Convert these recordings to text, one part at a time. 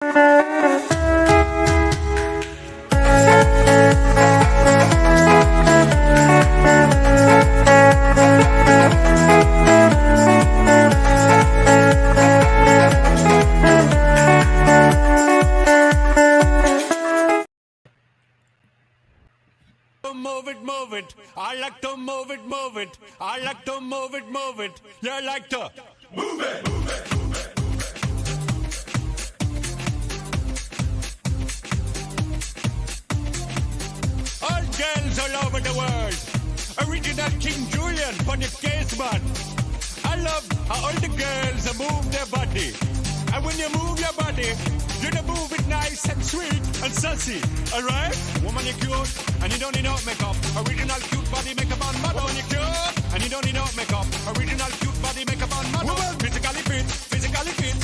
Move it. I like to move it. I like to move it. You like to move it. All girls all over the world. Original King Julian on your case, man. I love how all the girls move their body. And when you move your body, you to move it nice and sweet and sassy, alright? Woman, you're cute, and you don't need no makeup. Original cute body makeup on model. Woman, you're cute, and you don't need no makeup. Original cute body makeup on model. Woman, physically fit. Physically fit.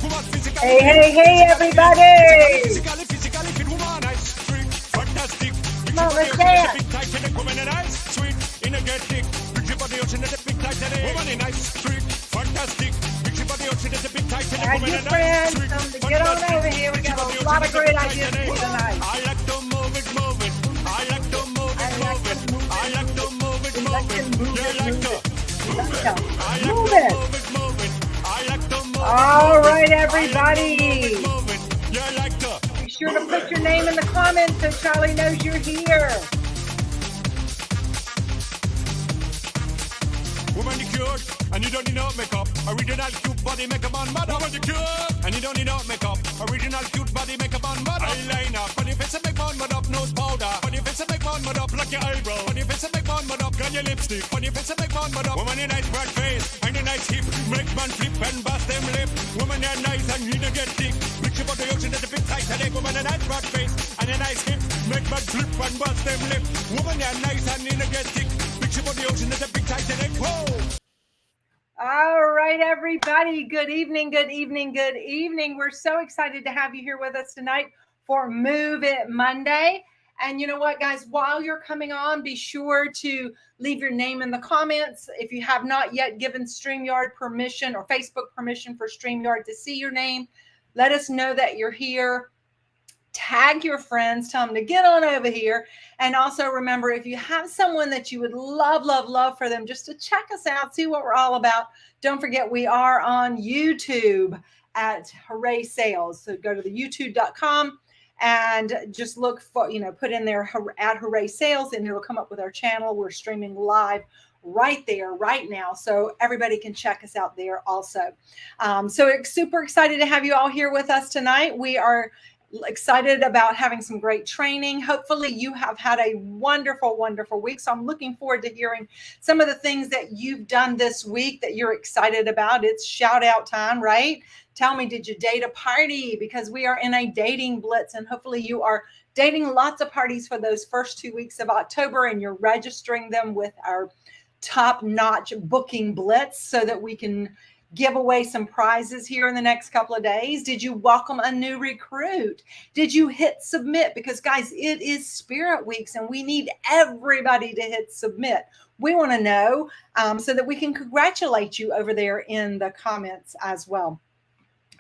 Woman, physically Hey, everybody! Physically fit, woman, nice, sweet, fantastic. Come on, let's dance. Big tight and woman, nice, sweet, energetic. Big body, ocean, the big tight and woman, nice, sweet, fantastic. All right, good friends, time to get on over here. We got a lot of great ideas tonight. I like to move it. I like to move it. I like to move it. You like to move it. I like to move it. All right, everybody. Be sure to put your name in the comments so Charlie knows you're here. Woman, you cute, and you don't need no makeup. Original cute body makeup on model. Woman, you cute, and you don't need no makeup. Original cute body makeup on model. Eyeliner, funny face and make one mud up. Nose powder, funny face and make one mud up. Like your eyebrow, funny face and make one mud up. Got your lipstick, funny face and make one mud up. Woman, you nice broad face and a nice hip. Make man flip and bust them lip. Woman, you nice and you don't get thick. Picture about the ocean at the big tight today. Woman, a nice broad face and a nice hip. Make man flip and bust them lip. Woman, you nice and you don't get thick. Picture about the ocean at the big tight today. Whoa! All right, everybody. Good evening. We're so excited to have you here with us tonight for Move It Monday. And you know what, guys? While you're coming on, be sure to leave your name in the comments. If you have not yet given StreamYard permission or Facebook permission for StreamYard to see your name, let us know that you're here. Tag your friends, tell them to get on over here. And also remember, if you have someone that you would love for them just to check us out, see what we're all about, don't forget we are on YouTube at Hooray Sales. So go to the youtube.com and just look for, put in there at Hooray Sales and it'll come up with our channel. We're streaming live right there, right now. So everybody can check us out there also. So super excited to have you all here with us tonight. We are excited about having some great training. Hopefully you have had a wonderful week. So I'm looking forward to hearing some of the things that you've done this week that you're excited about. It's shout out time, right? Tell me, did you date a party? Because we are in a dating blitz and hopefully you are dating lots of parties for those first 2 weeks of October and you're registering them with our top Notch Booking Blitz so that we can give away some prizes here in the next couple of days. Did you welcome a new recruit? Did you hit submit? Because guys, it is Spirit Weeks and we need everybody to hit submit. We want to know so that we can congratulate you over there in the comments as well.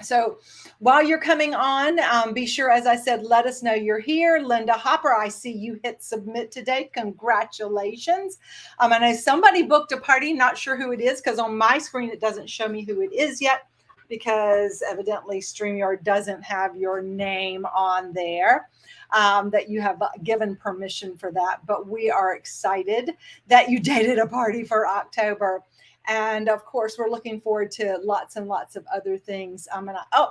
So while you're coming on, be sure, as I said, let us know you're here. Linda Hopper, I see you hit submit today. Congratulations. I know somebody booked a party. Not sure who it is because on my screen, it doesn't show me who it is yet because evidently StreamYard doesn't have your name on there. That you have given permission for that. But we are excited that you dated a party for October. And of course, we're looking forward to lots and lots of other things.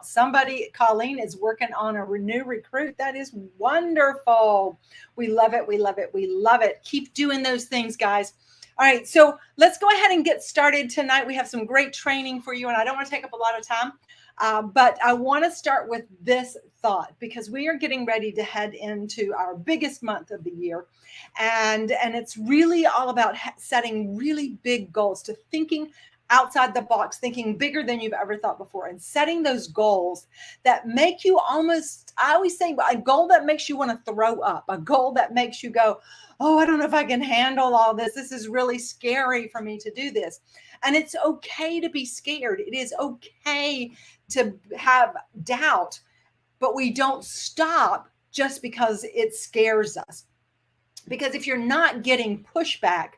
Somebody, Colleen, is working on a new recruit. That is wonderful. We love it. Keep doing those things, guys. All right, so let's go ahead and get started tonight. We have some great training for you, and I don't want to take up a lot of time, but I want to start with this thought because we are getting ready to head into our biggest month of the year. And it's really all about setting really big goals, to thinking outside the box, thinking bigger than you've ever thought before, and setting those goals that make you almost, I always say, a goal that makes you want to throw up, a goal that makes you go, oh, I don't know if I can handle all this. This is really scary for me to do this. And it's okay to be scared. It is okay to have doubt, but we don't stop just because it scares us. Because if you're not getting pushback,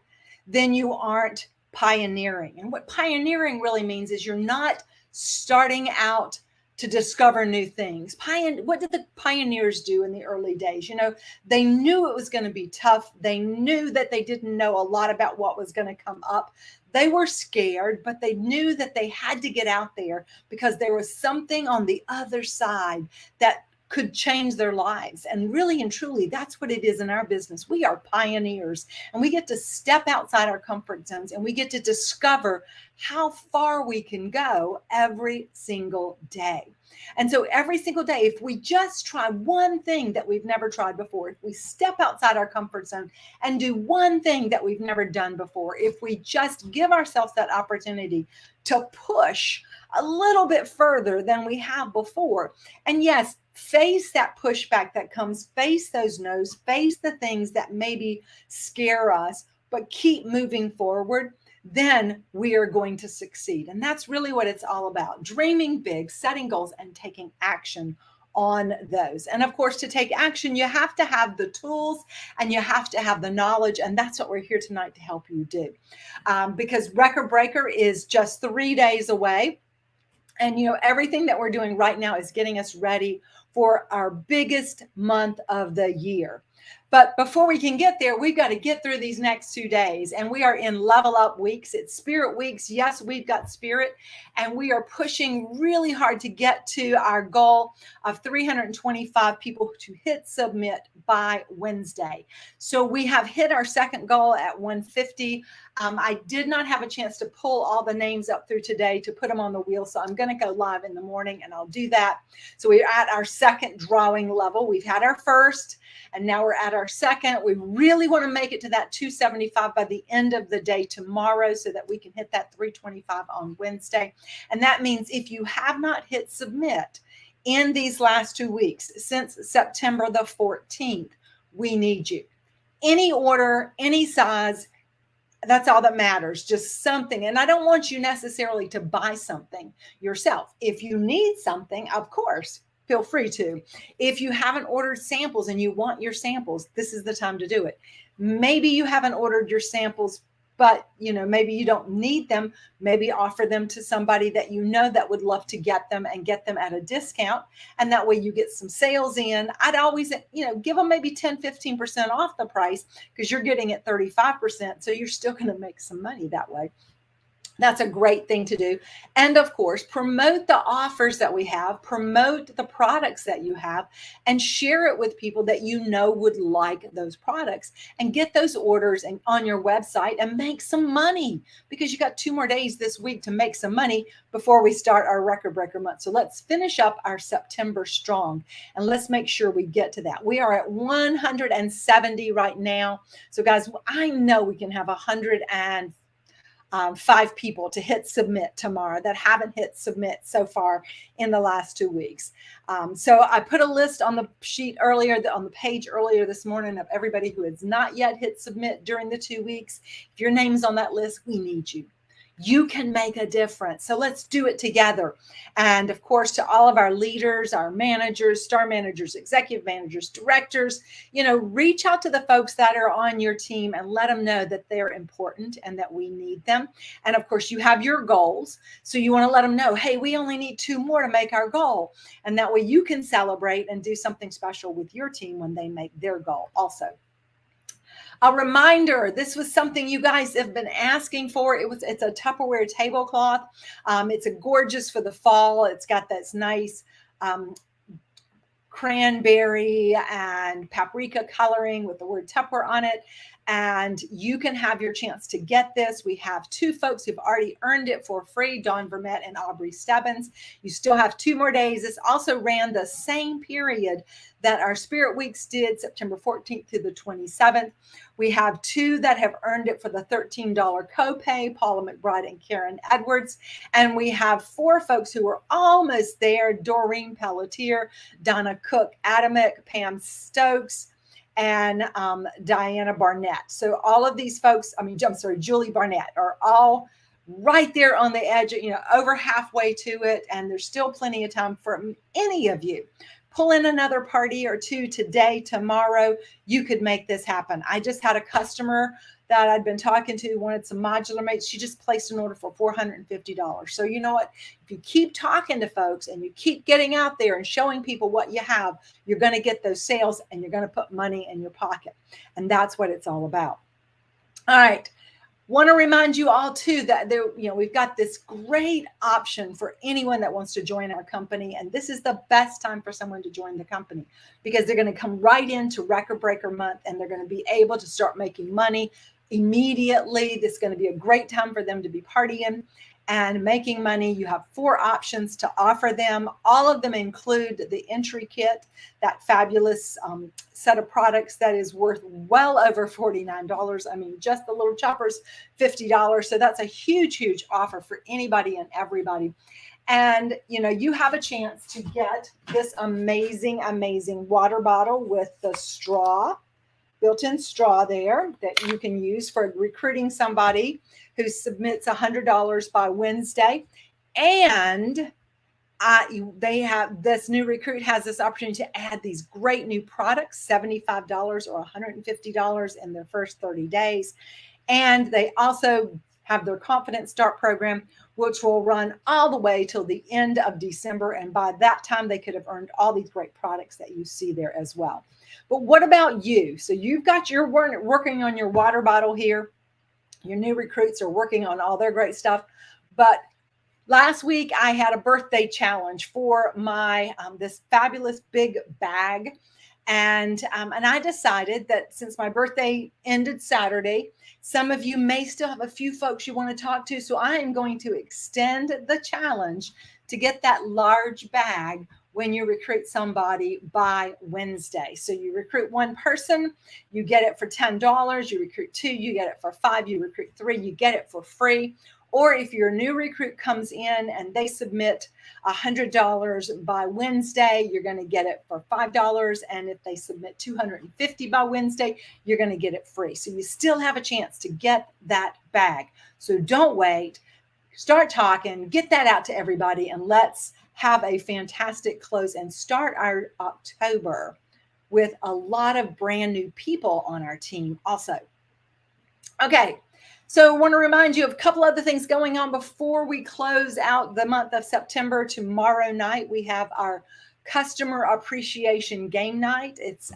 then you aren't pioneering. And what pioneering really means is you're not starting out to discover new things. What did the pioneers do in the early days? They knew it was going to be tough. They knew that they didn't know a lot about what was going to come up. They were scared, but they knew that they had to get out there because there was something on the other side that could change their lives. And really and truly, that's what it is in our business. We are pioneers, and we get to step outside our comfort zones, and we get to discover how far we can go every single day. And so every single day, if we just try one thing that we've never tried before, if we step outside our comfort zone and do one thing that we've never done before, if we just give ourselves that opportunity to push a little bit further than we have before, and yes, face that pushback that comes, face those no's, face the things that maybe scare us, but keep moving forward, then we are going to succeed. And that's really what it's all about. Dreaming big, setting goals, and taking action on those. And of course, to take action, you have to have the tools and you have to have the knowledge. And that's what we're here tonight to help you do. Because Record Breaker is just 3 days away. And, everything that we're doing right now is getting us ready for our biggest month of the year. But before we can get there, we've got to get through these next 2 days. And we are in Level Up Weeks. It's Spirit Weeks. Yes, we've got Spirit. And we are pushing really hard to get to our goal of 325 people to hit submit by Wednesday. So we have hit our second goal at 150. I did not have a chance to pull all the names up through today to put them on the wheel. So I'm going to go live in the morning and I'll do that. So we're at our second drawing level. We've had our first, and now we're at our second. We really want to make it to that 275 by the end of the day tomorrow so that we can hit that 325 on Wednesday. And that means if you have not hit submit in these last 2 weeks, since September the 14th, we need you. Any order, any size, that's all that matters, just something. And I don't want you necessarily to buy something yourself. If you need something, of course, feel free to. If you haven't ordered samples and you want your samples, this is the time to do it. Maybe you haven't ordered your samples, but maybe you don't need them. Maybe offer them to somebody that that would love to get them and get them at a discount. And that way you get some sales in. I'd always, give them maybe 10, 15% off the price because you're getting it 35%. So you're still going to make some money that way. That's a great thing to do. And of course, promote the offers that we have, promote the products that you have, and share it with people that would like those products, and get those orders on your website and make some money, because you got 2 more days this week to make some money before we start our Record Breaker month. So let's finish up our September strong and let's make sure we get to that. We are at 170 right now. So guys, I know we can have 105 people to hit submit tomorrow that haven't hit submit so far in the last 2 weeks. So I put a list on the sheet earlier, on the page earlier this morning, of everybody who has not yet hit submit during the 2 weeks. If your name's on that list, we need you. You can make a difference. So let's do it together. And of course, to all of our leaders, our managers, star managers, executive managers, directors, reach out to the folks that are on your team and let them know that they're important and that we need them. And of course, you have your goals. So you want to let them know, hey, we only need 2 more to make our goal. And that way you can celebrate and do something special with your team when they make their goal also. A reminder, this was something you guys have been asking for. It's a Tupperware tablecloth. It's a gorgeous for the fall. It's got this nice cranberry and paprika coloring with the word Tupperware on it. and you can have your chance to get this. We have 2 folks who've already earned it for free, Dawn Vermette and Aubrey Stebbins. You still have 2 more days. This also ran the same period that our Spirit Weeks did, September 14th through the 27th. We have 2 that have earned it for the $13 copay, Paula McBride and Karen Edwards. And we have 4 folks who are almost there, Doreen Pelletier, Donna Cook Adamick, Pam Stokes, and Diana Barnett. So all of these folks, Julie Barnett, are all right there on the edge, over halfway to it. And there's still plenty of time for any of you. Pull in another party or 2 today, tomorrow. You could make this happen. I just had a customer that I'd been talking to, wanted some modular mates. She just placed an order for $450. So you know what? If you keep talking to folks and you keep getting out there and showing people what you have, you're going to get those sales and you're going to put money in your pocket. And that's what it's all about. All right. Want to remind you all too that we've got this great option for anyone that wants to join our company. And this is the best time for someone to join the company because they're going to come right into Record Breaker Month and they're going to be able to start making money immediately. This is going to be a great time for them to be partying and making money. You have 4 options to offer them. All of them include the entry kit, that fabulous set of products that is worth well over $49. I mean, just the little chopper's $50. So that's a huge, huge offer for anybody and everybody. And, you have a chance to get this amazing, amazing water bottle with the straw, built-in straw there that you can use for recruiting somebody who submits $100 by Wednesday. And they have this new recruit has this opportunity to add these great new products, $75 or $150 in their first 30 days. And they also have their Confident Start program, which will run all the way till the end of December. And by that time, they could have earned all these great products that you see there as well. But what about you? So you've got your working on your water bottle here. Your new recruits are working on all their great stuff. But last week, I had a birthday challenge for my this fabulous big bag. And I decided that since my birthday ended Saturday, some of you may still have a few folks you want to talk to. So I am going to extend the challenge to get that large bag when you recruit somebody by Wednesday. So you recruit 1 person, you get it for $10. You recruit 2, you get it for $5. You recruit 3, you get it for free. Or if your new recruit comes in and they submit $100 by Wednesday, you're going to get it for $5. And if they submit $250 by Wednesday, you're going to get it free. So you still have a chance to get that bag. So don't wait. Start talking, get that out to everybody, and let's have a fantastic close and start our October with a lot of brand new people on our team also. Okay. So I want to remind you of a couple other things going on before we close out the month of September. Tomorrow night, we have our Customer Appreciation Game Night. It's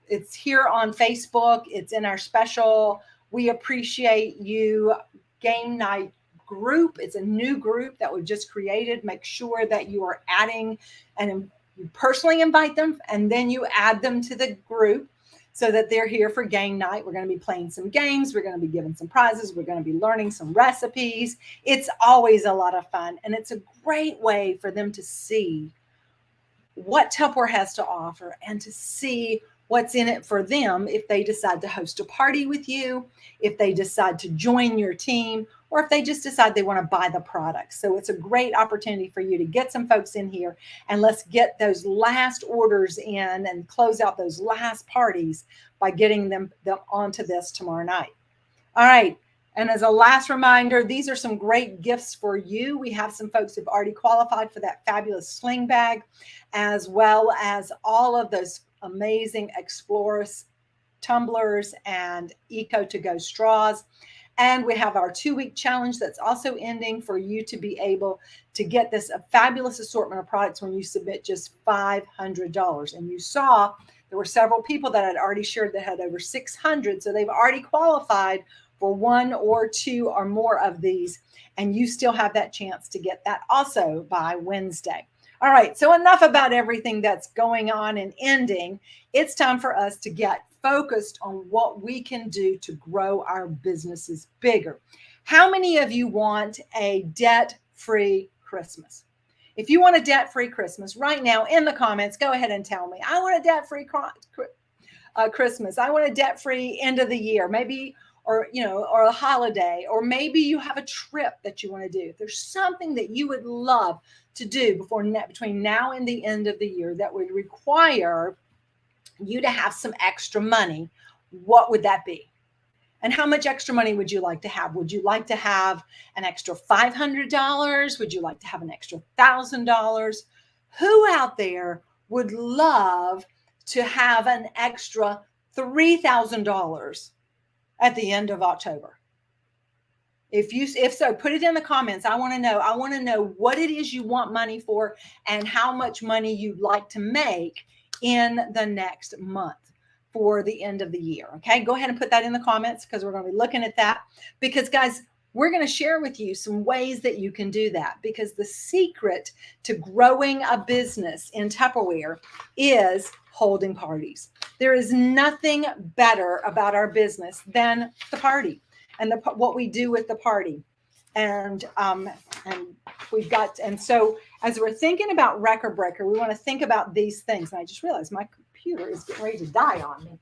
it's here on Facebook. It's in our special We Appreciate You Game Night group. It's a new group that we've just created. Make sure that you are adding and you personally invite them, and then you add them to the group so that they're here for game night. We're going to be playing some games. We're going to be giving some prizes. We're going to be learning some recipes. It's always a lot of fun. And it's a great way for them to see what Tupperware has to offer and to see what's in it for them if they decide to host a party with you, if they decide to join your team, or if they just decide they want to buy the product. So it's a great opportunity for you to get some folks in here, and let's get those last orders in and close out those last parties by getting them onto this tomorrow night. All right. And as a last reminder, these are some great gifts for you. We have some folks who've already qualified for that fabulous sling bag, as well as all of those amazing Explorers tumblers and Eco2Go straws. And we have our 2-week challenge that's also ending for you to be able to get this a fabulous assortment of products when you submit just $500. And you saw there were several people that had already shared that had over 600. So they've already qualified for 1 or 2 or more of these. And you still have that chance to get that also by Wednesday. All right. So enough about everything that's going on and ending. It's time for us to get focused on what we can do to grow our businesses bigger. How many of you want a debt-free Christmas? If you want a debt-free Christmas right now in the comments, go ahead and tell me. I want a debt-free Christmas. I want a debt-free end of the year, maybe, or or a holiday, or maybe you have a trip that you want to do. If there's something that you would love to do between now and the end of the year that would require you to have some extra money, what would that be? And how much extra money would you like to have? Would you like to have an extra $500? Would you like to have an extra $1,000? Who out there would love to have an extra $3,000 at the end of October? If so, put it in the comments. I want to know. I want to know what it is you want money for and how much money you'd like to make in the next month for the end of the year. Okay, go ahead and put that in the comments because we're going to be looking at that. Because guys, we're going to share with you some ways that you can do that, because the secret to growing a business in Tupperware is holding parties. There is nothing better about our business than the party and what we do with the party. And so as we're thinking about Record Breaker, we want to think about these things. And I just realized my computer is getting ready to die on me.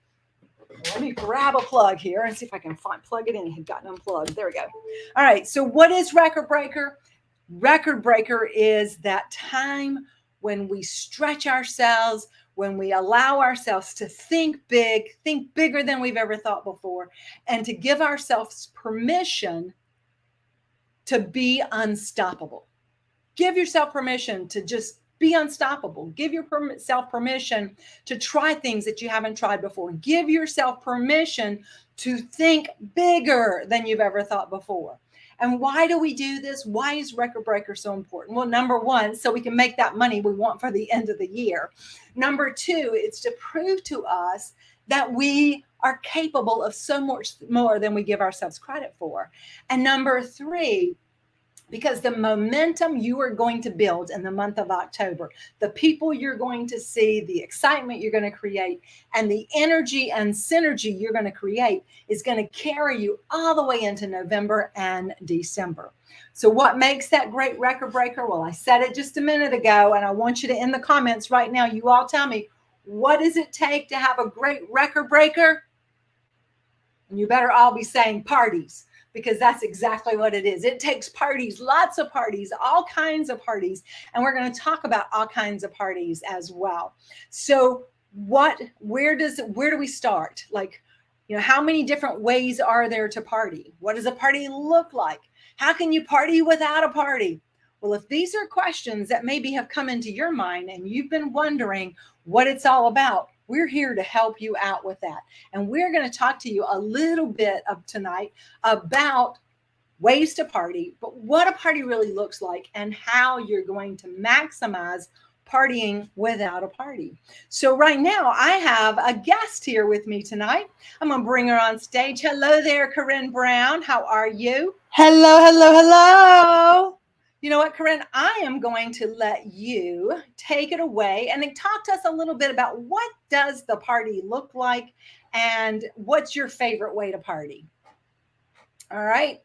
Let me grab a plug here and see if I can plug it in. It had gotten unplugged. There we go. All right. So what is Record Breaker? Record Breaker is that time when we stretch ourselves, when we allow ourselves to think big, think bigger than we've ever thought before, and to give ourselves permission to be unstoppable. Give yourself permission to just be unstoppable. Give yourself permission to try things that you haven't tried before. Give yourself permission to think bigger than you've ever thought before. And why do we do this? Why is Record Breaker so important? Well, number one, so we can make that money we want for the end of the year. Number two, it's to prove to us that we are capable of so much more than we give ourselves credit for. And number three, because the momentum you are going to build in the month of October, the people you're going to see, the excitement you're going to create, and the energy and synergy you're going to create is going to carry you all the way into November and December. So what makes that great Record Breaker? Well, I said it just a minute ago, and I want you to, in the comments right now, you all tell me, what does it take to have a great Record Breaker? And you better all be saying parties, because that's exactly what it is. It takes parties, lots of parties, all kinds of parties. And we're going to talk about all kinds of parties as well. So where do we start? Like, how many different ways are there to party? What does a party look like? How can you party without a party? Well, if these are questions that maybe have come into your mind and you've been wondering what it's all about, we're here to help you out with that. And we're going to talk to you a little bit tonight about ways to party, but what a party really looks like and how you're going to maximize partying without a party. So right now I have a guest here with me tonight. I'm going to bring her on stage. Hello there, Corinne Brown. How are you? Hello, hello, hello. You know what, Corinne, I am going to let you take it away and then talk to us a little bit about what does the party look like and what's your favorite way to party. All right.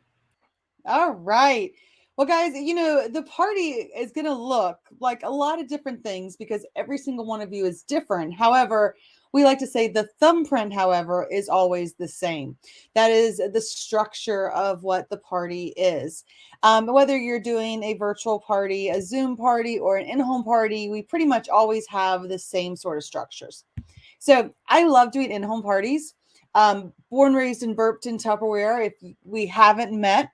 All right. Well, guys, the party is going to look like a lot of different things because every single one of you is different. However, we like to say the thumbprint, however, is always the same. That is the structure of what the party is. Whether you're doing a virtual party, a Zoom party, or an in-home party, we pretty much always have the same sort of structures. So I love doing in-home parties. Born, raised, and burped in Tupperware. If we haven't met,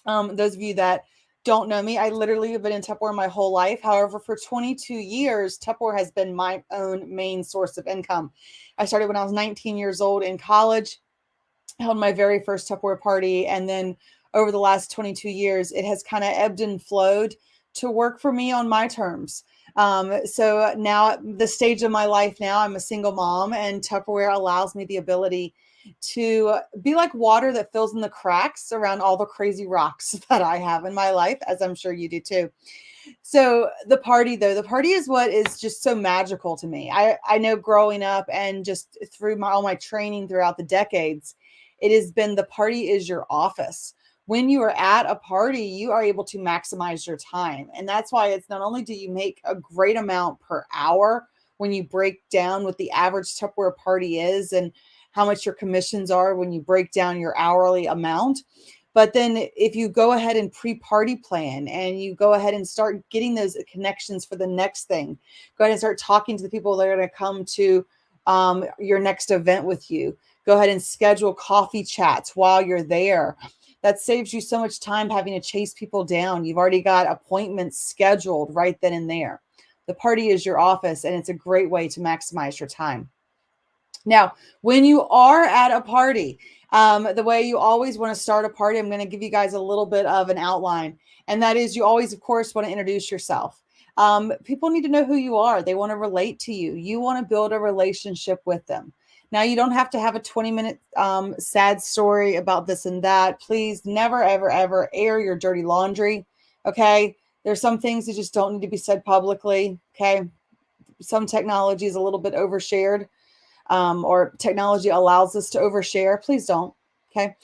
those of you that don't know me, I literally have been in Tupperware my whole life. However, for 22 years, Tupperware has been my own main source of income. I started when I was 19 years old in college, held my very first Tupperware party. And then over the last 22 years, it has kind of ebbed and flowed to work for me on my terms. So now the stage of my life now, I'm a single mom, and Tupperware allows me the ability to be like water that fills in the cracks around all the crazy rocks that I have in my life, as I'm sure you do too. So the party, though, the party is what is just so magical to me. I know growing up and just through all my training throughout the decades, it has been the party is your office. When you are at a party, you are able to maximize your time. And that's why it's not only do you make a great amount per hour when you break down what the average Tupperware party is and how much your commissions are when you break down your hourly amount. But then if you go ahead and pre-party plan and you go ahead and start getting those connections for the next thing, go ahead and start talking to the people that are going to come to your next event with you. Go ahead and schedule coffee chats while you're there. That saves you so much time having to chase people down. You've already got appointments scheduled right then and there. The party is your office, and it's a great way to maximize your time. Now, when you are at a party, the way you always want to start a party, I'm going to give you guys a little bit of an outline. And that is you always, of course, want to introduce yourself. People need to know who you are. They want to relate to you. You want to build a relationship with them. Now, you don't have to have a 20-minute sad story about this and that. Please never, ever, ever air your dirty laundry. Okay. There's some things that just don't need to be said publicly. Okay. Some technology is a little bit overshared. Or technology allows us to overshare. Please don't. Okay.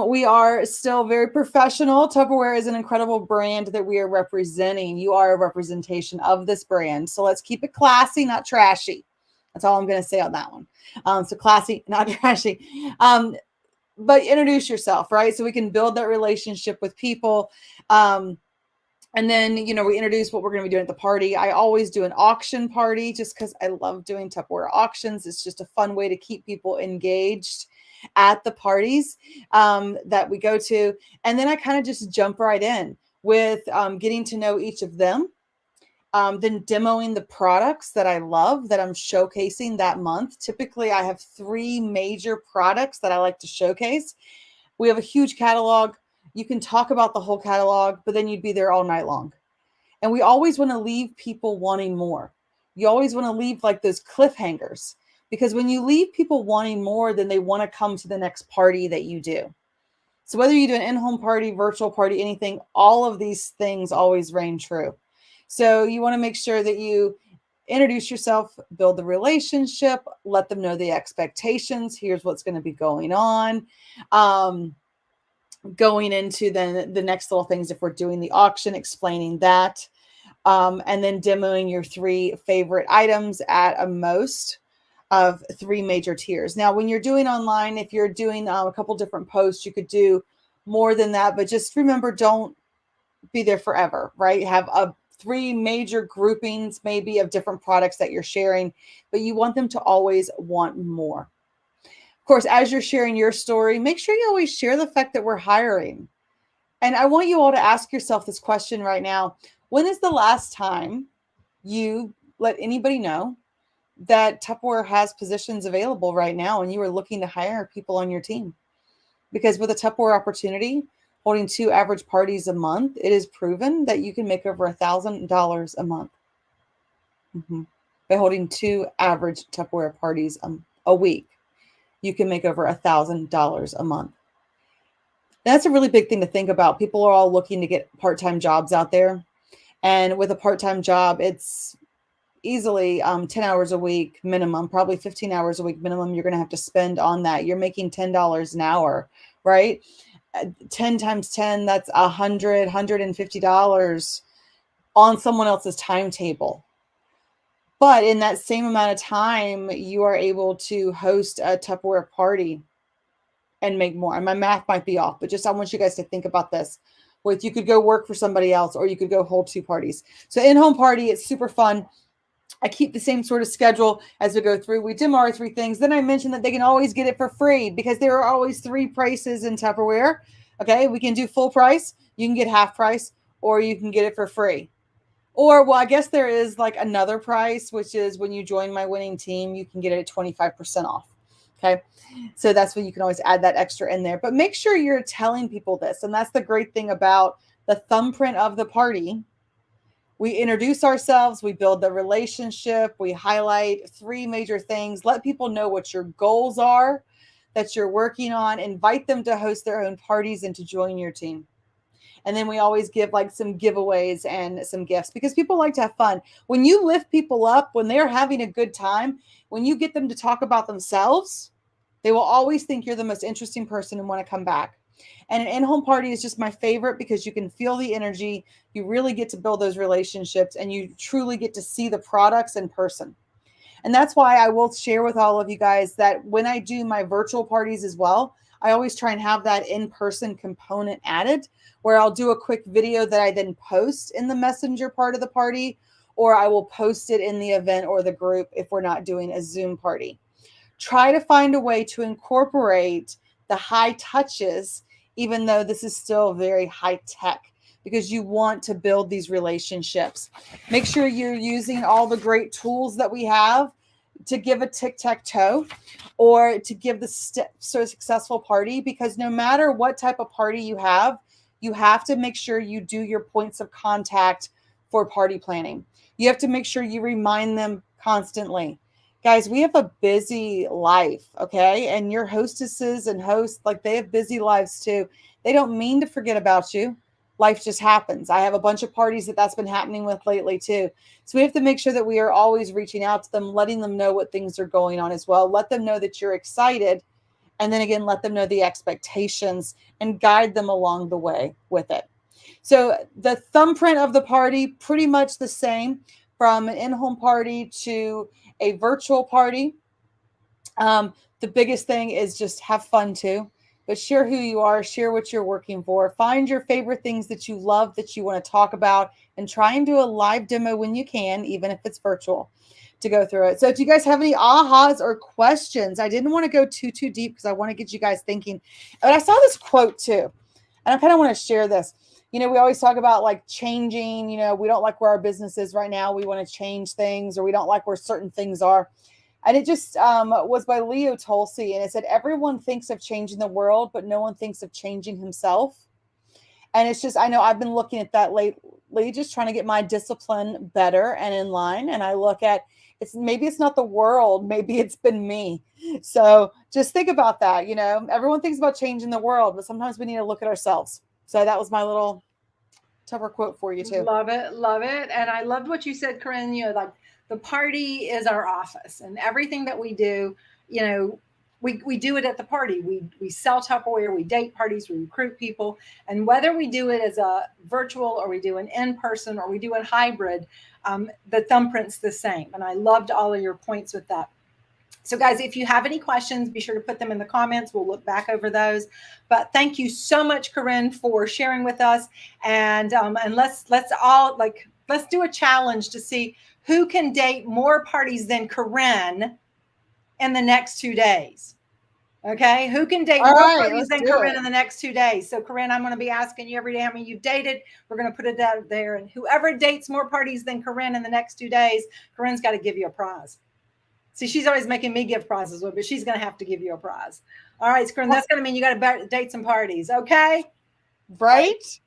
We are still very professional. Tupperware is an incredible brand that we are representing. You are a representation of this brand. So let's keep it classy, not trashy. That's all I'm going to say on that one. So classy, not trashy. But introduce yourself, right? So we can build that relationship with people. And then, we introduce what we're going to be doing at the party. I always do an auction party just because I love doing Tupperware auctions. It's just a fun way to keep people engaged at the parties that we go to. And then I kind of just jump right in with getting to know each of them. Then demoing the products that I love that I'm showcasing that month. Typically, I have 3 major products that I like to showcase. We have a huge catalog. You can talk about the whole catalog, but then you'd be there all night long. And we always want to leave people wanting more. You always want to leave like those cliffhangers, because when you leave people wanting more, then they want to come to the next party that you do. So whether you do an in-home party, virtual party, anything, all of these things always reign true. So you want to make sure that you introduce yourself, build the relationship, let them know the expectations. Here's what's going to be going on. Going into then the next little things, if we're doing the auction, explaining that, and then demoing your 3 favorite items at a most of 3 major tiers. Now, when you're doing online, if you're doing a couple different posts, you could do more than that, but just remember, don't be there forever, right? Have 3 major groupings maybe of different products that you're sharing, but you want them to always want more. Of course, as you're sharing your story, make sure you always share the fact that we're hiring. And I want you all to ask yourself this question right now. When is the last time you let anybody know that Tupperware has positions available right now and you are looking to hire people on your team? Because with a Tupperware opportunity, holding 2 average parties a month, it is proven that you can make over $1,000 a month. By holding 2 average Tupperware parties a week, you can make over $1,000 a month. That's a really big thing to think about. People are all looking to get part-time jobs out there. And with a part-time job, it's easily 10 hours a week minimum, probably 15 hours a week minimum you're going to have to spend on that. You're making $10 an hour, right? 10 times 10, that's $150 on someone else's timetable. But in that same amount of time, you are able to host a Tupperware party and make more. And my math might be off, but just I want you guys to think about this. With you could go work for somebody else, or you could go hold 2 parties. So in-home party, it's super fun. I keep the same sort of schedule as we go through. We demo our 3 things. Then I mentioned that they can always get it for free because there are always 3 prices in Tupperware. Okay, we can do full price. You can get half price, or you can get it for free. Or, well, I guess there is like another price, which is when you join my winning team, you can get it at 25% off. Okay. So that's when you can always add that extra in there. But make sure you're telling people this. And that's the great thing about the thumbprint of the party. We introduce ourselves, we build the relationship, we highlight 3 major things, let people know what your goals are. that you're working on. Invite them to host their own parties and to join your team. And then we always give like some giveaways and some gifts because people like to have fun. When you lift people up, when they're having a good time, when you get them to talk about themselves, they will always think you're the most interesting person and want to come back. And an in-home party is just my favorite because you can feel the energy. You really get to build those relationships and you truly get to see the products in person. And that's why I will share with all of you guys that when I do my virtual parties as well, I always try and have that in-person component added where I'll do a quick video that I then post in the messenger part of the party, or I will post it in the event or the group if we're not doing a Zoom party. Try to find a way to incorporate the high touches, even though this is still very high tech, because you want to build these relationships. Make sure you're using all the great tools that we have to give a tic-tac-toe or to give the so successful party, because no matter what type of party you have to make sure you do your points of contact for party planning. You have to make sure you remind them constantly. Guys, we have a busy life, okay? And your hostesses and hosts, like they have busy lives too. They don't mean to forget about you. Life just happens. I have a bunch of parties that's been happening with lately too. So we have to make sure that we are always reaching out to them, letting them know what things are going on as well. Let them know that you're excited. And then again, let them know the expectations and guide them along the way with it. So the thumbprint of the party, pretty much the same from an in-home party to a virtual party. The biggest thing is just have fun too. But share who you are, share what you're working for, find your favorite things that you love that you want to talk about, and try and do a live demo when you can, even if it's virtual, to go through it. So do you guys have any ahas or questions? I didn't want to go too deep because I want to get you guys thinking. But I saw this quote too, and I kind of want to share this. You know, we always talk about like changing, you know, we don't like where our business is right now. We want to change things, or we don't like where certain things are. And it just was by Leo Tulsi. And it said, everyone thinks of changing the world, but no one thinks of changing himself. And it's just, I know I've been looking at that lately, just trying to get my discipline better and in line. And I look at, maybe it's not the world, maybe it's been me. So just think about that. You know, everyone thinks about changing the world, but sometimes we need to look at ourselves. So that was my little Tupper quote for you too. Love it. Love it. And I loved what you said, Corinne, you know, like the party is our office, and everything that we do, you know, we do it at the party. We sell Tupperware, we date parties, we recruit people. And whether we do it as a virtual or we do an in-person or we do a hybrid, the thumbprint's the same. And I loved all of your points with that. So guys, if you have any questions, be sure to put them in the comments. We'll look back over those. But thank you so much, Corinne, for sharing with us. And let's do a challenge to see who can date more parties than Corinne in the next 2 days. Okay, who can date more parties than Corinne in the next 2 days? So Corinne, I'm going to be asking you every day how many you've dated. We're going to put it out there, and whoever dates more parties than Corinne in the next 2 days, Corinne's got to give you a prize. See, she's always making me give prizes, but she's going to have to give you a prize. All right, Corinne, that's going to mean you got to date some parties, okay? Right?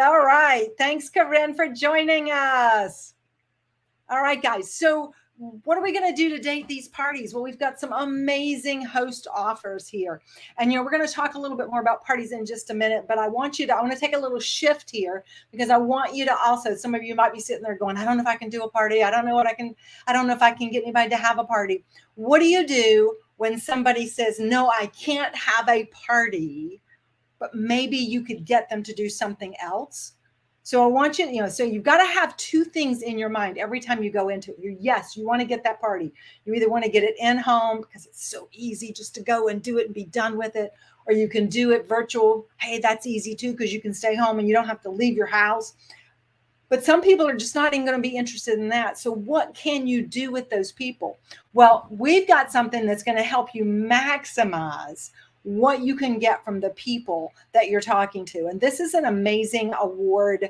All right. Thanks, Corinne, for joining us. All right, guys. So what are we going to do to date these parties? Well, we've got some amazing host offers here. And, you know, we're going to talk a little bit more about parties in just a minute, but I want to take a little shift here because I want you to also, some of you might be sitting there going, I don't know if I can do a party. I don't know if I can get anybody to have a party. What do you do when somebody says, no, I can't have a party, but maybe you could get them to do something else? So I want you, so you've got to have two things in your mind every time you go into it. Yes, you want to get that party. You either want to get it in home because it's so easy just to go and do it and be done with it, or you can do it virtual. Hey, that's easy too because you can stay home and you don't have to leave your house. But some people are just not even going to be interested in that. So what can you do with those people? Well, we've got something that's going to help you maximize what you can get from the people that you're talking to. And this is an amazing award.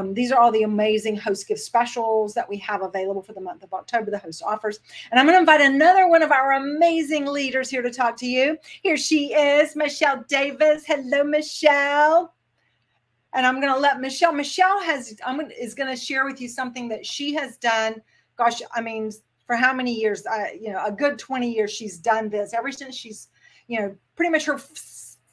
These are all the amazing host gift specials that we have available for the month of October, the host offers. And I'm going to invite another one of our amazing leaders here to talk to you. Here she is, Michelle Davis. Hello, Michelle. And I'm going to let Michelle is going to share with you something that she has done. Gosh, I mean, for how many years? A good 20 years she's done this. Ever since she's pretty much her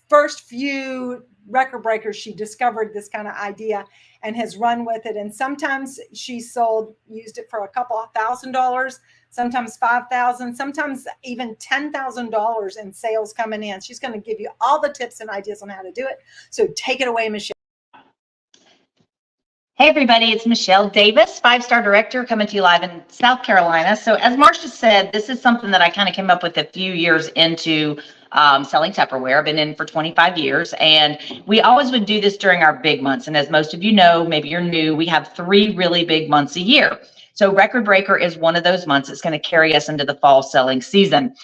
first few record breakers, she discovered this kind of idea and has run with it. And sometimes she used it for a couple of $1,000, sometimes $5,000, sometimes even $10,000 in sales coming in. She's going to give you all the tips and ideas on how to do it. So take it away, Michelle. Hey everybody, it's Michelle Davis, 5-star director coming to you live in South Carolina. So as Marcia said, this is something that I kind of came up with a few years into selling Tupperware. I've been in for 25 years, and we always would do this during our big months. And as most of you know, maybe you're new, we have 3 really big months a year. So Record Breaker is one of those months. It's going to carry us into the fall selling season.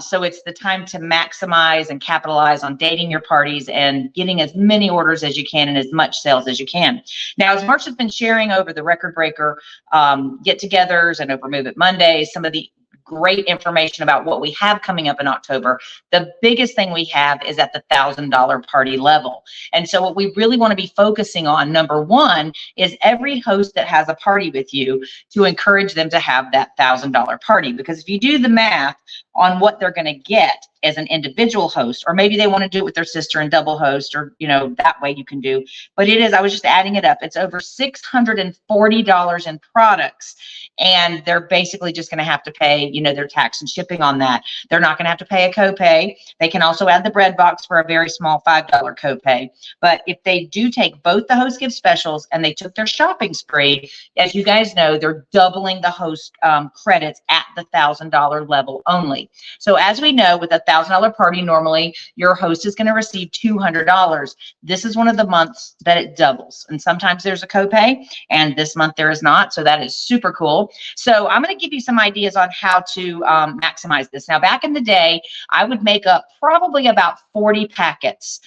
So it's the time to maximize and capitalize on dating your parties and getting as many orders as you can and as much sales as you can. Now, as Marcia's been sharing over the Record Breaker get-togethers and over Move It Mondays, some of the great information about what we have coming up in October. The biggest thing we have is at the $1,000 party level. And so what we really want to be focusing on, number one, is every host that has a party with you to encourage them to have that $1,000 party. Because if you do the math on what they're going to get as an individual host, or maybe they want to do it with their sister and double host, or, that way you can do. But it is, I was just adding it up. It's over $640 in products. And they're basically just going to have to pay, their tax and shipping on that. They're not going to have to pay a copay. They can also add the bread box for a very small $5 copay. But if they do take both the host gift specials and they took their shopping spree, as you guys know, they're doubling the host credits at the $1,000 level only. So as we know, with a $1,000 party, normally your host is going to receive $200. This is one of the months that it doubles. And sometimes there's a copay, and this month there is not. So that is super cool. So I'm going to give you some ideas on how to maximize this. Now, back in the day, I would make up probably about 40 packets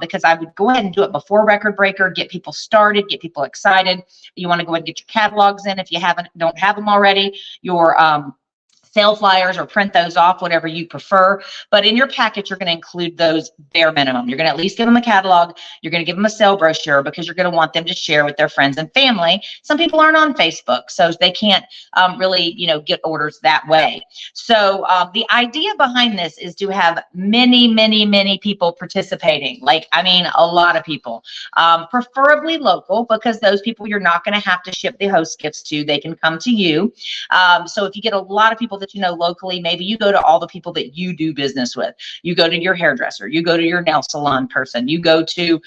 because I would go ahead and do it before Record Breaker, get people started, get people excited. You want to go ahead and get your catalogs in if you don't have them already. Your sale flyers, or print those off, whatever you prefer. But in your package, you're going to include those bare minimum. You're going to at least give them a catalog. You're going to give them a sale brochure because you're going to want them to share with their friends and family. Some people aren't on Facebook, so they can't really, get orders that way. So the idea behind this is to have many, many, many people participating. A lot of people, preferably local, because those people you're not going to have to ship the host gifts to. They can come to you. So if you get a lot of people that locally, maybe you go to all the people that you do business with. You go to your hairdresser, you go to your nail salon person, you go to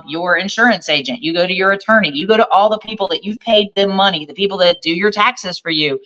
your insurance agent, you go to your attorney, you go to all the people that you've paid them money, the people that do your taxes for you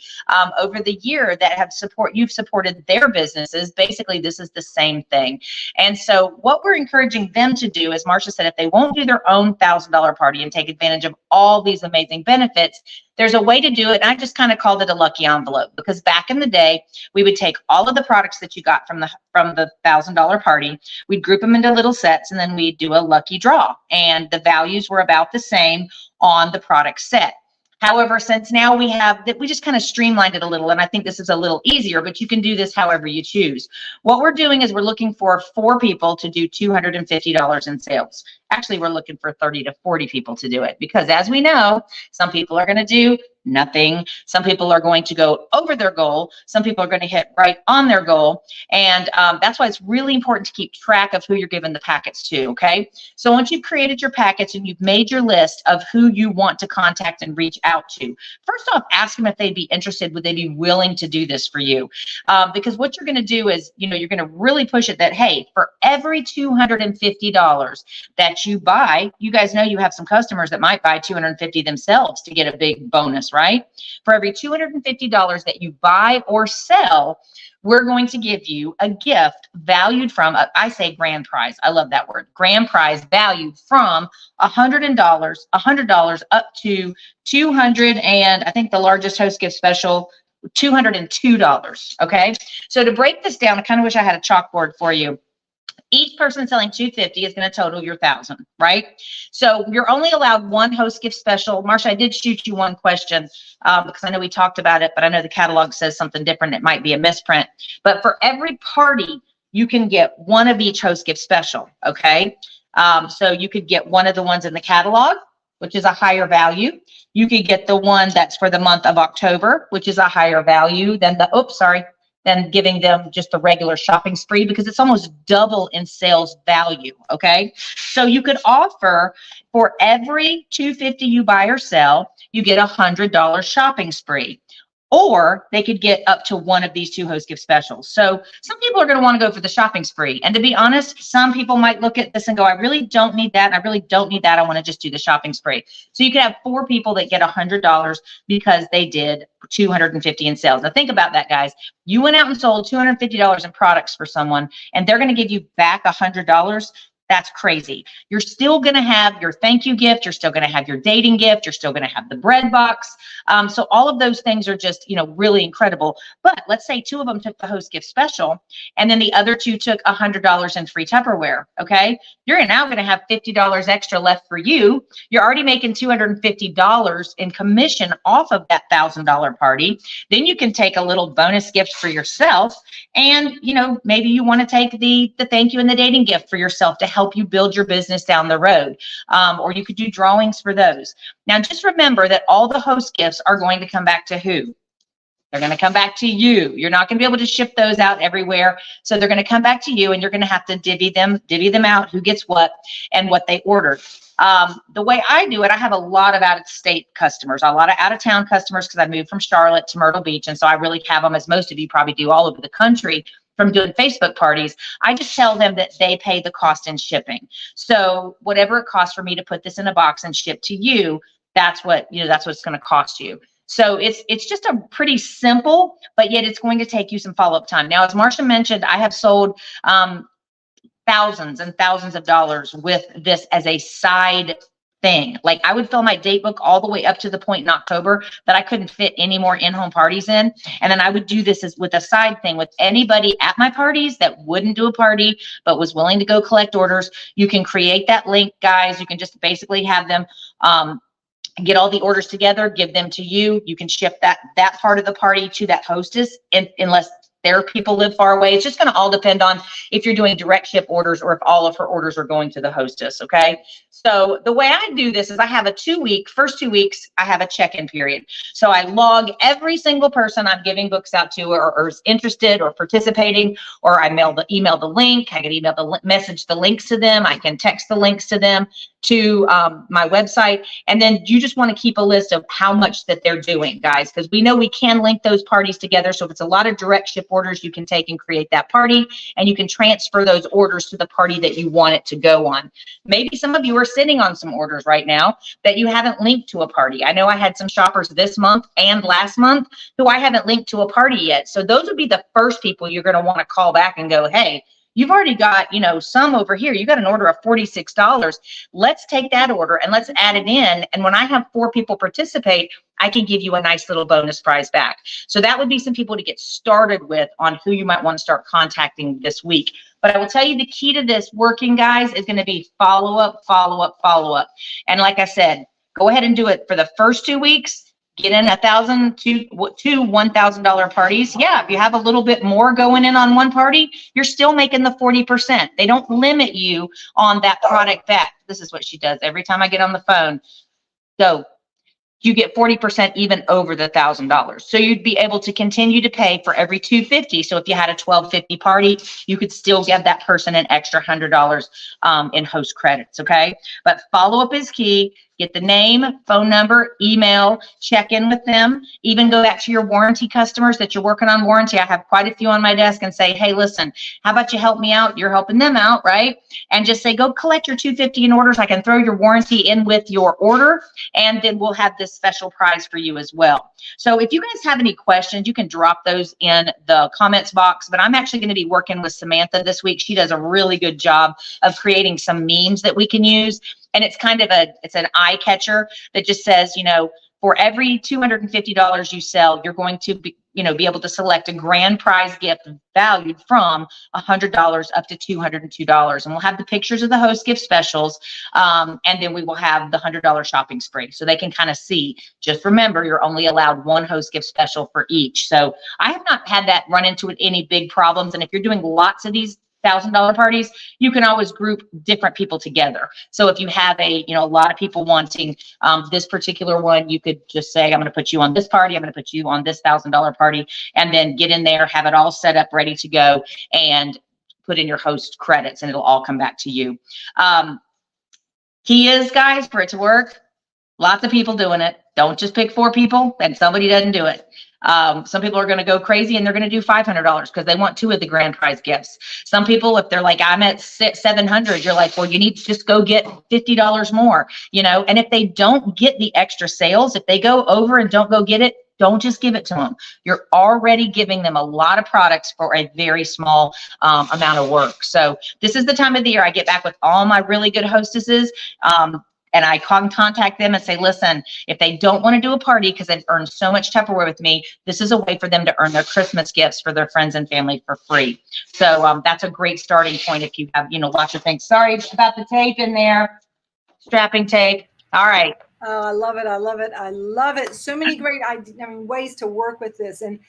over the year that you've supported their businesses. Basically, this is the same thing. And so what we're encouraging them to do, as Marcia said, if they won't do their own $1,000 party and take advantage of all these amazing benefits, there's a way to do it. And I just kind of called it a lucky envelope, because back in the day, we would take all of the products that you got from the $1,000 party, we'd group them into little sets, and then we'd do a lucky draw. And the values were about the same on the product set. However, since now we just kind of streamlined it a little, and I think this is a little easier, but you can do this however you choose. What we're doing is we're looking for 4 people to do $250 in sales. Actually, we're looking for 30 to 40 people to do it, because as we know, some people are going to do nothing. Some people are going to go over their goal. Some people are going to hit right on their goal. And that's why it's really important to keep track of who you're giving the packets to, okay? So once you've created your packets and you've made your list of who you want to contact and reach out to, first off, ask them if they'd be interested. Would they be willing to do this for you? Because what you're going to do is, you're going to really push it that, hey, for every $250 that you buy, you guys know you have some customers that might buy $250 themselves to get a big bonus, right? For every $250 that you buy or sell, we're going to give you a gift valued from, I say grand prize. I love that word. Grand prize valued from $100 up to $200, and I think the largest host gift special, $202. Okay. So to break this down, I kind of wish I had a chalkboard for you. Each person selling $250 is going to total your $1,000, right? So you're only allowed one host gift special. Marcia, I did shoot you one question because I know we talked about it, but I know the catalog says something different. It might be a misprint. But for every party, you can get one of each host gift special, okay? So you could get one of the ones in the catalog, which is a higher value. You could get the one that's for the month of October, which is a higher value than than giving them just the regular shopping spree, because it's almost double in sales value. Okay. So you could offer, for every $250 you buy or sell, you get $100 shopping spree. Or they could get up to one of these 2 host gift specials. So some people are going to want to go for the shopping spree. And to be honest, some people might look at this and go, I really don't need that. And I really don't need that. I want to just do the shopping spree. So you could have 4 people that get $100 because they did $250 in sales. Now think about that, guys. You went out and sold $250 in products for someone, and they're going to give you back $100. That's crazy. You're still going to have your thank you gift. You're still going to have your dating gift. You're still going to have the bread box. So all of those things are just, really incredible. But let's say 2 of them took the host gift special, and then the other 2 took $100 in free Tupperware. Okay. You're now going to have $50 extra left for you. You're already making $250 in commission off of that $1,000 party. Then you can take a little bonus gift for yourself. And, maybe you want to take the thank you and the dating gift for yourself to help you build your business down the road. Or you could do drawings for those. Now, just remember that all the host gifts are going to come back to who? They're going to come back to you. You're not going to be able to ship those out everywhere. So they're going to come back to you, and you're going to have to divvy them out, who gets what and what they ordered. The way I do it, I have a lot of out-of-state customers, a lot of out-of-town customers, because I moved from Charlotte to Myrtle Beach. And so I really have them, as most of you probably do, all over the country from doing Facebook parties. I just tell them that they pay the cost in shipping. So whatever it costs for me to put this in a box and ship to you, that's what it's going to cost you. So it's just a pretty simple, but yet it's going to take you some follow-up time. Now, as Marsha mentioned, I have sold thousands and thousands of dollars with this as a side thing. Like, I would fill my date book all the way up to the point in October that I couldn't fit any more in-home parties in. And then I would do this as with a side thing with anybody at my parties that wouldn't do a party, but was willing to go collect orders. You can create that link, guys. You can just basically have them, get all the orders together, give them to you. You can ship that part of the party to that hostess, unless their people live far away. It's just going to all depend on if you're doing direct ship orders or if all of her orders are going to the hostess. Okay. So the way I do this is I have a first 2 weeks, I have a check-in period. So I log every single person I'm giving books out to, or is interested or participating, or I email the link. I can message the links to them. I can text the links to them to my website. And then you just want to keep a list of how much that they're doing, guys, because we know we can link those parties together. So if it's a lot of direct ship orders, you can take and create that party, and you can transfer those orders to the party that you want it to go on. Maybe some of you are sitting on some orders right now that you haven't linked to a party. I know I had some shoppers this month and last month who I haven't linked to a party yet. So those would be the first people you're going to want to call back and go, hey, you've already got, some over here. You got an order of $46. Let's take that order and let's add it in. And when I have 4 people participate, I can give you a nice little bonus prize back. So that would be some people to get started with on who you might want to start contacting this week. But I will tell you, the key to this working, guys, is going to be follow up, follow up, follow up. And like I said, go ahead and do it for the first 2 weeks. Get in 1,000 to $1,000 parties. Yeah, if you have a little bit more going in on one party, you're still making the 40%. They don't limit you on that product back. This is what she does every time I get on the phone. So you get 40% even over the $1,000. So you'd be able to continue to pay for every $250. So if you had a $1,250 party, you could still give that person an extra $100 in host credits. Okay. But follow up is key. Get the name, phone number, email, check in with them, even go back to your warranty customers that you're working on warranty. I have quite a few on my desk, and say, hey, listen, how about you help me out? You're helping them out, right? And just say, go collect your $250 in orders. I can throw your warranty in with your order, and then we'll have this special prize for you as well. So if you guys have any questions, you can drop those in the comments box, but I'm actually going to be working with Samantha this week. She does a really good job of creating some memes that we can use. And it's kind of it's an eye catcher that just says, for every $250 you sell, you're going to be able to select a grand prize gift valued from $100 up to $202. And we'll have the pictures of the host gift specials. And then we will have the $100 shopping spree, so they can kind of see. Just remember, you're only allowed one host gift special for each. So I have not had that run into any big problems. And if you're doing lots of these $1,000 parties, you can always group different people together. So if you have a lot of people wanting this particular one, you could just say, I'm going to put you on this party, I'm going to put you on this $1,000 party, and then get in there, have it all set up, ready to go, and put in your host credits, and it'll all come back to you. Key is, guys, for it to work, lots of people doing it. Don't just pick 4 people and somebody doesn't do it. Some people are going to go crazy and they're going to do $500 because they want 2 of the grand prize gifts. Some people, if they're like, I'm at 700, you're like, well, you need to just go get $50 more, and if they don't get the extra sales, if they go over and don't go get it, don't just give it to them. You're already giving them a lot of products for a very small amount of work. So this is the time of the year I get back with all my really good hostesses. And I contact them and say, listen, if they don't want to do a party because they've earned so much Tupperware with me, this is a way for them to earn their Christmas gifts for their friends and family for free. So that's a great starting point if you have, lots of things. Sorry about the tape in there, strapping tape. All right. Oh, I love it. I love it. I love it. So many great ways to work with this. And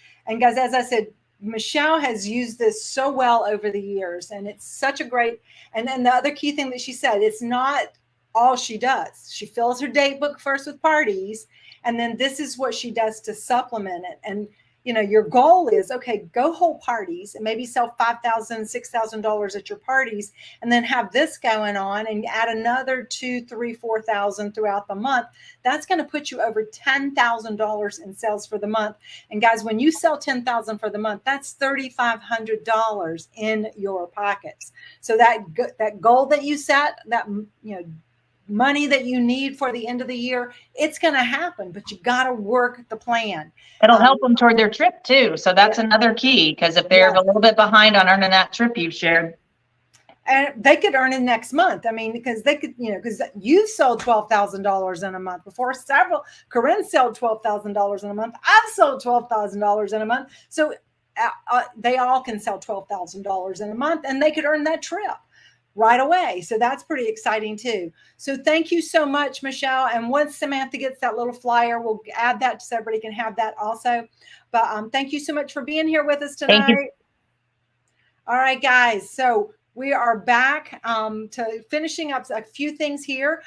guys, as I said, Michelle has used this so well over the years, and it's such a great, and then the other key thing that she said, it's not all she does. She fills her date book first with parties, and then this is what she does to supplement it. And your goal is, okay, go hold parties and maybe sell $5,000, $6,000 at your parties, and then have this going on and add another $2,000, $3,000, $4,000 throughout the month. That's going to put you over $10,000 in sales for the month. And guys, when you sell $10,000 for the month, that's $3,500 in your pockets. So that goal that you set, that money that you need for the end of the year, it's going to happen, but you got to work the plan. It'll help them toward their trip too. So that's another key, because if they're a little bit behind on earning that trip you've shared, and they could earn it next month. I mean, because they could, because you've sold $12,000 in a month before. Corinne sold $12,000 in a month. I've sold $12,000 in a month. So they all can sell $12,000 in a month, and they could earn that trip right away. So that's pretty exciting too. So thank you so much, Michelle. And once Samantha gets that little flyer, we'll add that so everybody can have that also. But thank you so much for being here with us tonight. Thank you. All right, guys. So we are back to finishing up a few things here.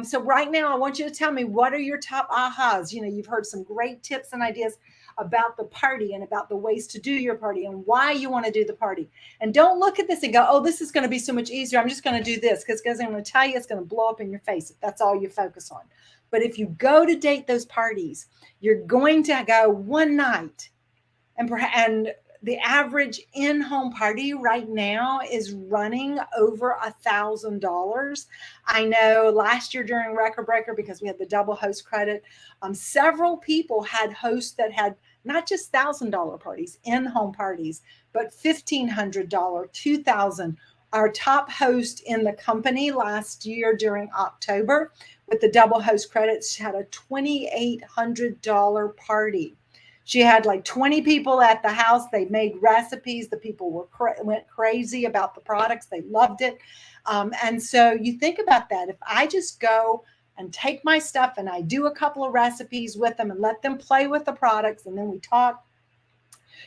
So right now, I want you to tell me, what are your top ahas? You've heard some great tips and ideas about the party and about the ways to do your party and why you want to do the party. And don't look at this and go, oh, this is going to be so much easier, I'm just going to do this, because I'm going to tell you it's going to blow up in your face if that's all you focus on. But if you go to date those parties, you're going to go one night, and the average in-home party right now is running over $1,000. I know last year during Record Breaker, because we had the double host credit, several people had hosts that had not just $1,000 parties, in-home parties, but $1,500, $2,000. Our top host in the company last year during October with the double host credits had a $2,800 party. She had like 20 people at the house. They made recipes. The people went crazy about the products. They loved it. And so you think about that. If I just go and take my stuff and I do a couple of recipes with them and let them play with the products, and then we talk,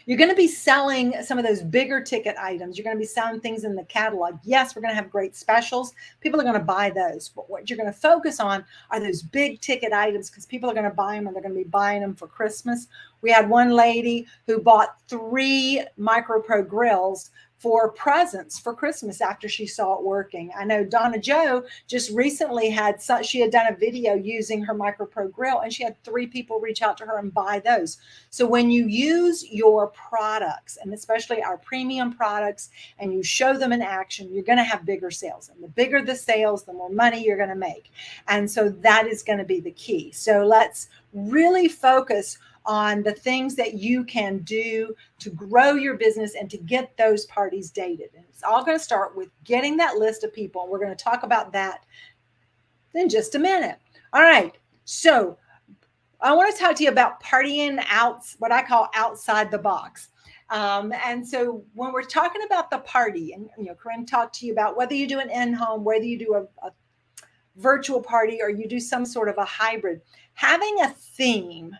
you're going to be selling some of those bigger ticket items. You're going to be selling things in the catalog. Yes, we're going to have great specials. People are going to buy those. But what you're going to focus on are those big ticket items, because people are going to buy them, and they're going to be buying them for Christmas. We had one lady who bought 3 MicroPro grills for presents for Christmas after she saw it working. I know Donna Jo just recently she had done a video using her MicroPro grill, and she had 3 people reach out to her and buy those. So when you use your products, and especially our premium products, and you show them in action, you're going to have bigger sales. And the bigger the sales, the more money you're going to make. And so that is going to be the key. So let's really focus on the things that you can do to grow your business and to get those parties dated. And it's all going to start with getting that list of people. And we're going to talk about that in just a minute. All right. So I want to talk to you about partying out, what I call outside the box. And so when we're talking about the party, and Corinne talked to you about whether you do an in-home, whether you do a virtual party, or you do some sort of a hybrid, having a theme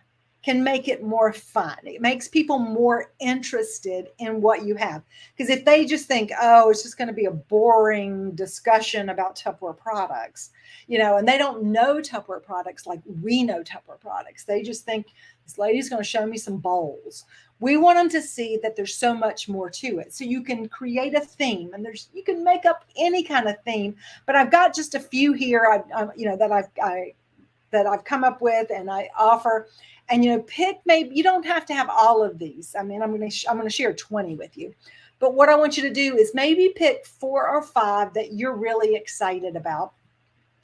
can make it more fun. It makes people more interested in what you have. Because if they just think, oh, it's just going to be a boring discussion about Tupperware products, and they don't know Tupperware products like we know Tupperware products. They just think this lady's going to show me some bowls. We want them to see that there's so much more to it. So you can create a theme, and you can make up any kind of theme. But I've got just a few here, that I've come up with and I offer. And pick, maybe you don't have to have all of these. I mean, I'm going to share 20 with you. But what I want you to do is maybe pick 4 or 5 that you're really excited about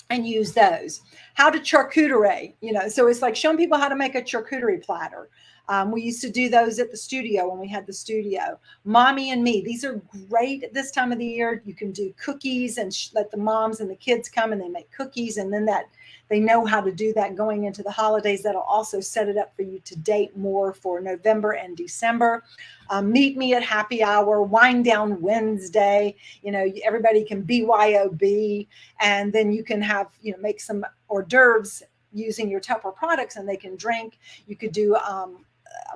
and use those. How to charcuterie, so it's like showing people how to make a charcuterie platter. We used to do those at the studio when we had the studio. Mommy and Me, these are great at this time of the year. You can do cookies and let the moms and the kids come and they make cookies, and then they know how to do that going into the holidays. That'll also set it up for you to date more for November and December. Meet me at happy hour, wind down Wednesday. Everybody can BYOB, and then you can have, make some hors d'oeuvres using your Tupperware products, and they can drink. You could do a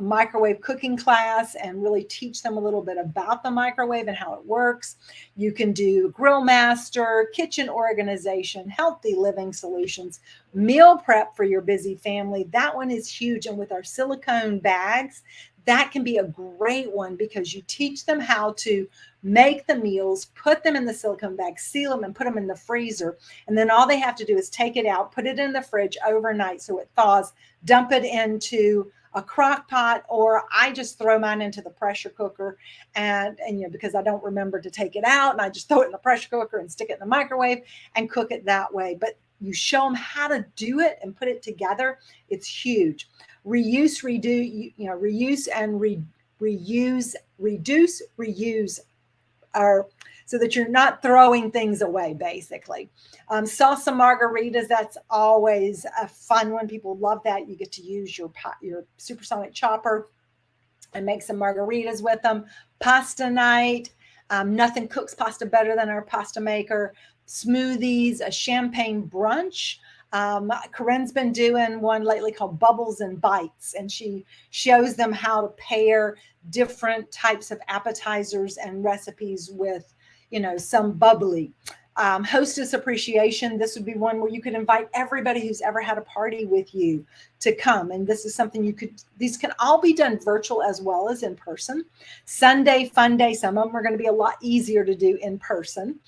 microwave cooking class and really teach them a little bit about the microwave and how it works. You can do grill master, kitchen organization, healthy living solutions, meal prep for your busy family. That one is huge. And with our silicone bags, that can be a great one because you teach them how to make the meals, put them in the silicone bag, seal them, and put them in the freezer. And then all they have to do is take it out, put it in the fridge overnight so it thaws, dump it into a crock pot, or I just throw mine into the pressure cooker and because I don't remember to take it out, and I just throw it in the pressure cooker and stick it in the microwave and cook it that way. But you show them how to do it and put it together. It's huge. Reuse, reduce, and reuse so that you're not throwing things away, basically. Salsa margaritas, that's always a fun one. People love that. You get to use your supersonic chopper and make some margaritas with them. Pasta night. Nothing cooks pasta better than our pasta maker. Smoothies, a champagne brunch. Corinne's been doing one lately called Bubbles and Bites, and she shows them how to pair different types of appetizers and recipes with, some bubbly. Hostess appreciation. This would be one where you could invite everybody who's ever had a party with you to come. And this is something these can all be done virtual as well as in person. Sunday Fun Day. Some of them are going to be a lot easier to do in person.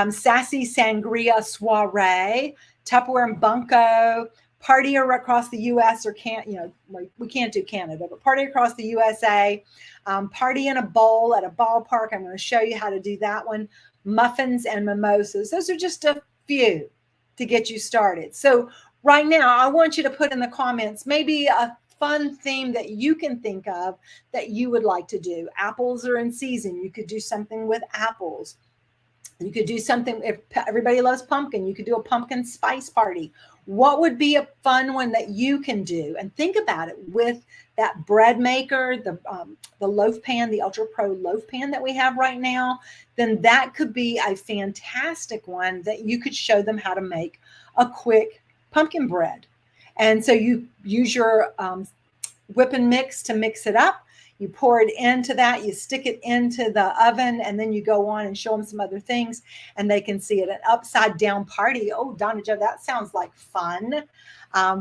Sassy Sangria Soiree. Tupperware and Bunko, party across the U.S. or we can't do Canada, but party across the USA, party in a bowl at a ballpark. I'm going to show you how to do that one. Muffins and mimosas. Those are just a few to get you started. So right now, I want you to put in the comments maybe a fun theme that you can think of that you would like to do. Apples are in season. You could do something with apples. You could do something, if everybody loves pumpkin, you could do a pumpkin spice party. What would be a fun one that you can do? And think about it with that bread maker, the loaf pan, the Ultra Pro loaf pan that we have right now. Then that could be a fantastic one that you could show them how to make a quick pumpkin bread. And so you use your whip and mix to mix it up. You pour it into that, you stick it into the oven, and then you go on and show them some other things, and they can see it. An upside down party. Oh, Donna Jo, that sounds like fun.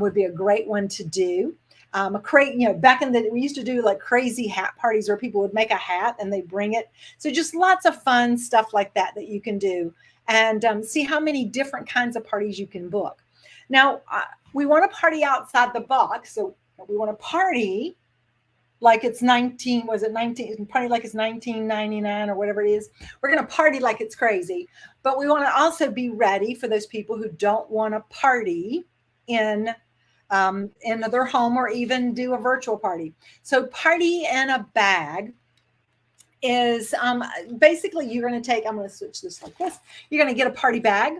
Would be a great one to do. Back in we used to do like crazy hat parties where people would make a hat and they bring it. So just lots of fun stuff like that you can do, and see how many different kinds of parties you can book. Now, we want to party outside the box. So we want to party like it's party like it's 1999 or whatever it is. We're going to party like it's crazy, but we want to also be ready for those people who don't want to party in their home or even do a virtual party. So party in a bag is basically you're going to take, I'm going to switch this like this. You're going to get a party bag,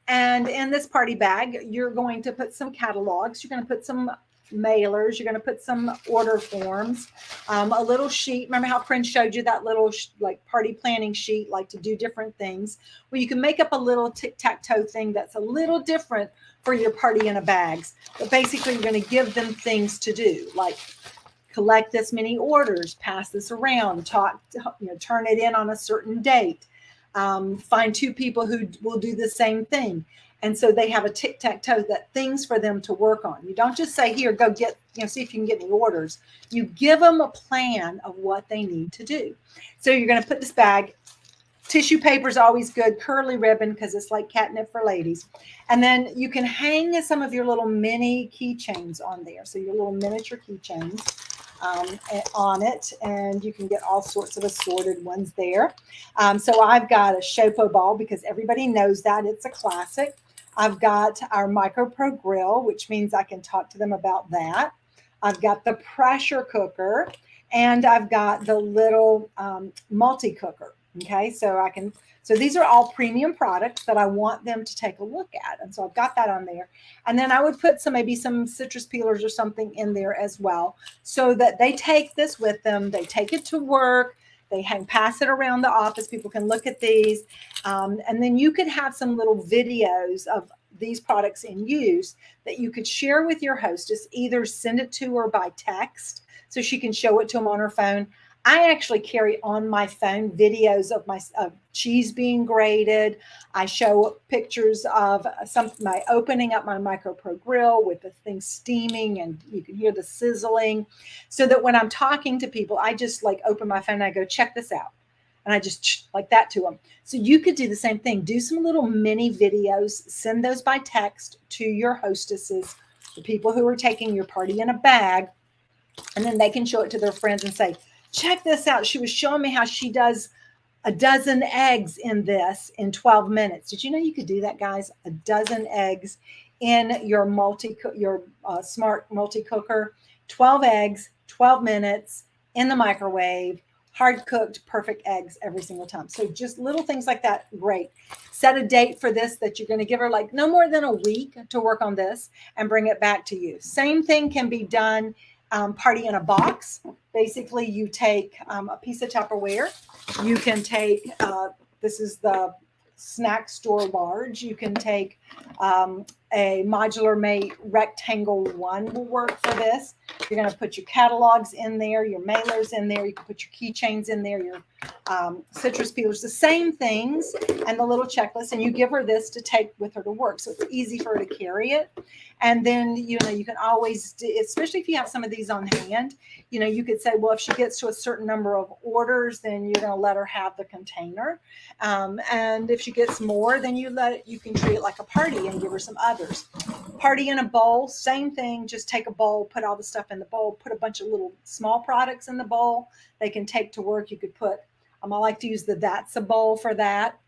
and in this party bag, you're going to put some catalogs. You're going to put some mailers. You're going to put some order forms, a little sheet. Remember how Corinne showed you that little like party planning sheet, like to do different things. Well, you can make up a little tic-tac-toe thing that's a little different for your party in a bags. But basically, you're going to give them things to do, like collect this many orders, pass this around, turn it in on a certain date, find 2 people who will do the same thing. And so they have a tic-tac-toe, that things for them to work on. You don't just say, here, go get, see if you can get any orders. You give them a plan of what they need to do. So you're going to put this bag. Tissue paper is always good. Curly ribbon, because it's like catnip for ladies. And then you can hang some of your little mini keychains on there. So your little miniature keychains on it. And you can get all sorts of assorted ones there. So I've got a Shopo ball, because everybody knows that. It's a classic. I've got our Micro Pro grill, which means I can talk to them about that. I've got the pressure cooker, and I've got the little multi-cooker. Okay, so these are all premium products that I want them to take a look at. And so I've got that on there. And then I would put maybe some citrus peelers or something in there as well, so that they take this with them. They take it to work. They pass it around the office. People can look at these. And then you could have some little videos of these products in use that you could share with your hostess, either send it to her by text so she can show it to them on her phone. I actually carry on my phone videos of cheese being grated. I show pictures of my opening up my Micro Pro grill with the thing steaming, and you can hear the sizzling, so that when I'm talking to people, I just open my phone and I go, check this out. And I just like that to them. So you could do the same thing. Do some little mini videos, send those by text to your hostesses, the people who are taking your party in a bag, and then they can show it to their friends and say, check this out. She was showing me how she does a dozen eggs in this in 12 minutes. Did you know you could do that, guys? A dozen eggs in your smart multi-cooker. 12 eggs, 12 minutes in the microwave, hard cooked, perfect eggs every single time. So just little things like that. Great. Set a date for this that you're going to give her no more than a week to work on this and bring it back to you. Same thing can be done. Party in a box. Basically, you take a piece of Tupperware. You can take, this is the snack store large. You can take a modular made rectangle one will work for this. You're going to put your catalogs in there, your mailers in there. You can put your keychains in there, your citrus peelers, the same things, and the little checklist. And you give her this to take with her to work, so it's easy for her to carry it. And then, you can always, especially if you have some of these on hand, you could say, well, if she gets to a certain number of orders, then you're going to let her have the container. And if she gets more, then you can treat it like a party and give her some others. Party in a bowl, same thing. Just take a bowl, put all the stuff in the bowl, put a bunch of little small products in the bowl. They can take to work. You could put, I like to use the That's a bowl for that.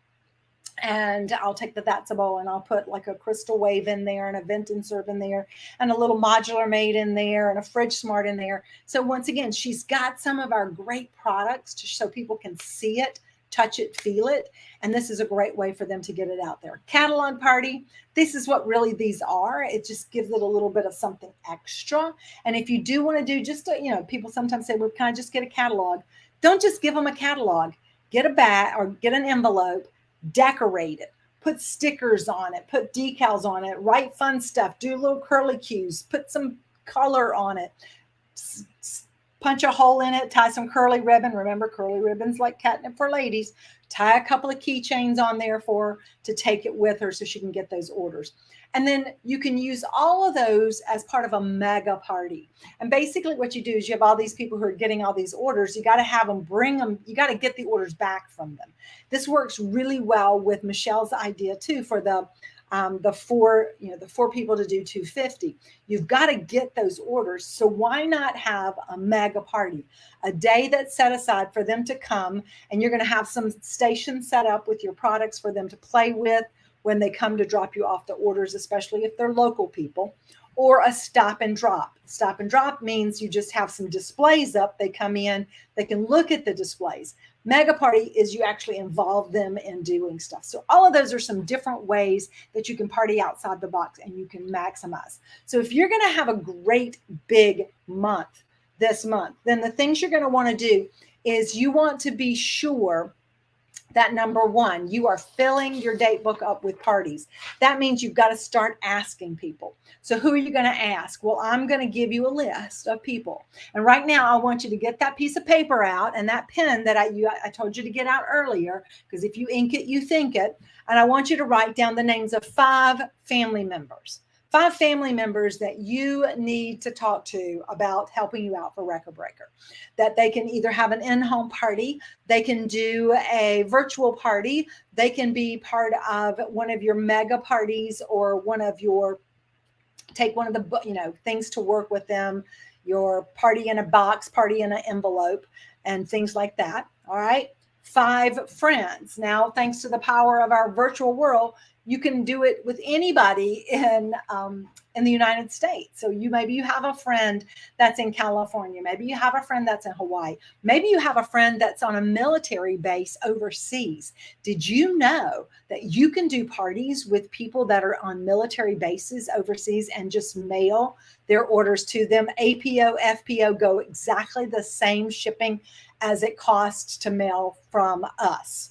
And I'll take the That's a bowl and I'll put a Crystal Wave in there and a Vent and Serve in there and a little Modular Made in there and a Fridge Smart in there. So once again, she's got some of our great products so people can see it, touch it, feel it. And this is a great way for them to get it out there. Catalog party. This is what really these are. It just gives it a little bit of something extra. And if you do want to do just, people sometimes say, well, can I just get a catalog? Don't just give them a catalog. Get a bag or get an envelope, decorate it, put stickers on it, put decals on it, write fun stuff, do little curly cues, put some color on it, punch a hole in it, tie some curly ribbon. Remember, curly ribbon's like catnip for ladies. Tie a couple of keychains on there for her to take it with her so she can get those orders. And then you can use all of those as part of a mega party. And basically what you do is you have all these people who are getting all these orders. You got to have them bring them. You got to get the orders back from them. This works really well with Michelle's idea too for the four people to do 250. You've got to get those orders. So why not have a mega party, a day that's set aside for them to come, and you're going to have some stations set up with your products for them to play with when they come to drop you off the orders, especially if they're local people, or a stop and drop. Stop and drop means you just have some displays up. They come in, they can look at the displays. Mega party is you actually involve them in doing stuff. So all of those are some different ways that you can party outside the box and you can maximize. So if you're going to have a great big month this month, then the things you're going to want to do is you want to be sure that number one, you are filling your date book up with parties. That means you've got to start asking people. So who are you going to ask? Well, I'm going to give you a list of people. And right now I want you to get that piece of paper out and that pen that I told you to get out earlier, because if you ink it, you think it. And I want you to write down the names of 5 family members. 5 family members that you need to talk to about helping you out for Record Breaker. That they can either have an in-home party, they can do a virtual party, they can be part of one of your mega parties, or take one of the things to work with them, your party in a box, party in an envelope, and things like that. All right. 5 friends. Now, thanks to the power of our virtual world, you can do it with anybody in the United States. So maybe you have a friend that's in California. Maybe you have a friend that's in Hawaii. Maybe you have a friend that's on a military base overseas. Did you know that you can do parties with people that are on military bases overseas and just mail their orders to them? APO, FPO go exactly the same shipping as it costs to mail from us.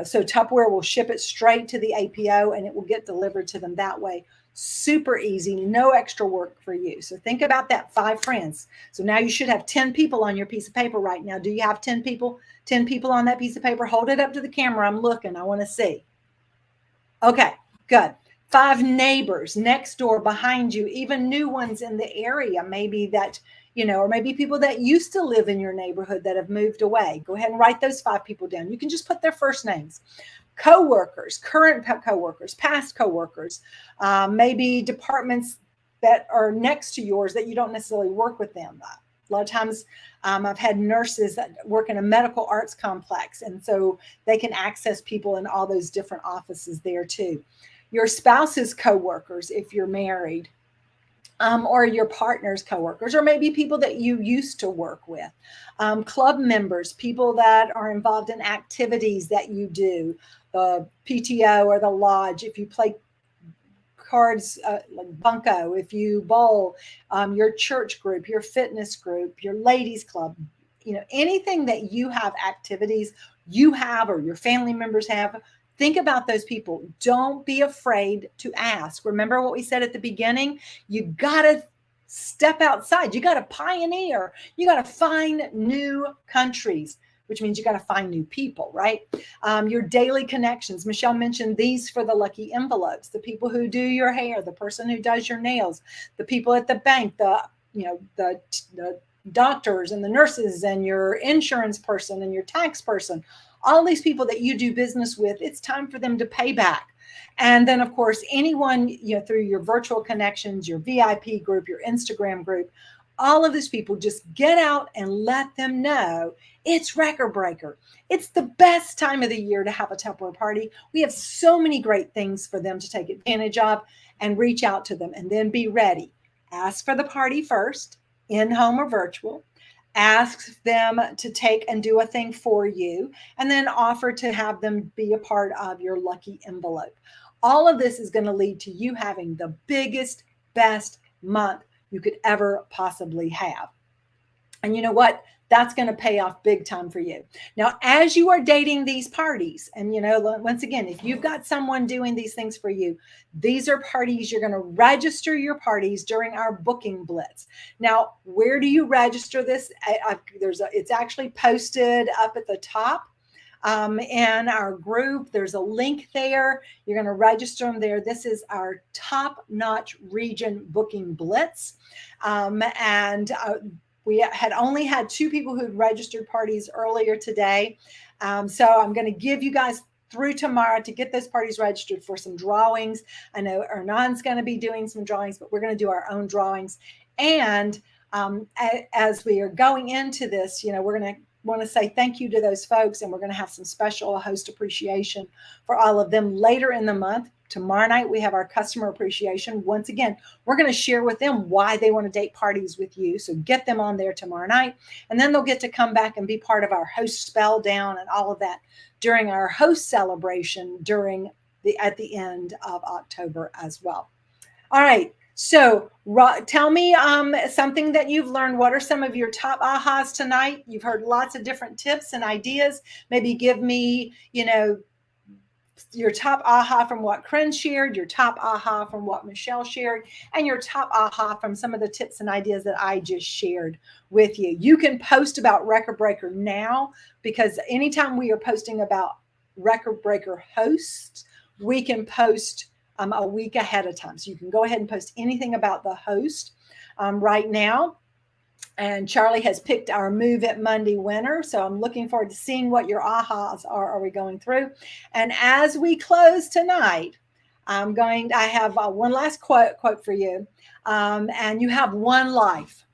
So Tupperware will ship it straight to the APO and it will get delivered to them that way. Super easy, no extra work for you. So think about that, 5 friends. So now you should have 10 people on your piece of paper right now. Do you have 10 people? 10 people on that piece of paper? Hold it up to the camera. I'm looking. I want to see. Okay, good. 5 neighbors next door, behind you, even new ones in the area, maybe that, or maybe people that used to live in your neighborhood that have moved away. Go ahead and write those 5 people down. You can just put their first names. Co-workers, current co-workers, past co-workers, maybe departments that are next to yours that you don't necessarily work with them. A lot of times I've had nurses that work in a medical arts complex, and so they can access people in all those different offices there too. Your spouse's co-workers, if you're married, or your partner's coworkers, or maybe people that you used to work with, club members, people that are involved in activities that you do, the PTO or the lodge, if you play cards, like bunco, if you bowl, your church group, your fitness group, your ladies club, anything that you have activities you have or your family members have. Think about those people. Don't be afraid to ask. Remember what we said at the beginning? You got to step outside. You got to pioneer. You got to find new countries, which means you got to find new people, right? Your daily connections. Michelle mentioned these for the lucky envelopes. The people who do your hair, the person who does your nails, the people at the bank, the doctors and the nurses and your insurance person and your tax person. All these people that you do business with, it's time for them to pay back. And then, of course, anyone, through your virtual connections, your VIP group, your Instagram group, all of these people, just get out and let them know it's Record Breaker. It's the best time of the year to have a Tupperware party. We have so many great things for them to take advantage of, and reach out to them and then be ready. Ask for the party first, in-home or virtual. Ask them to take and do a thing for you, and then offer to have them be a part of your lucky envelope. All of this is going to lead to you having the biggest, best month you could ever possibly have. And you know what? That's going to pay off big time for you. Now, as you are dating these parties, and once again, if you've got someone doing these things for you, these are parties. You're going to register your parties during our booking blitz. Now, where do you register this? It's actually posted up at the top in our group. There's a link there. You're going to register them there. This is our top-notch region booking blitz, we had only had 2 people who'd registered parties earlier today. So I'm going to give you guys through tomorrow to get those parties registered for some drawings. I know Hernan's going to be doing some drawings, but we're going to do our own drawings. And as we are going into this, we're going to want to say thank you to those folks, and we're going to have some special host appreciation for all of them later in the month. Tomorrow night, we have our customer appreciation. Once again, we're going to share with them why they want to date parties with you. So get them on there tomorrow night, and then they'll get to come back and be part of our host spell down and all of that during our host celebration at the end of October as well. All right. So tell me something that you've learned. What are some of your top ahas tonight? You've heard lots of different tips and ideas. Maybe give me, your top aha from what Corinne shared, your top aha from what Michelle shared, and your top aha from some of the tips and ideas that I just shared with you. You can post about Record Breaker now, because anytime we are posting about Record Breaker hosts, we can post a week ahead of time. So you can go ahead and post anything about the host right now. And Charlie has picked our Move It Monday winner. So I'm looking forward to seeing what your ahas are we going through. And as we close tonight, I have one last quote for you. And you have one life.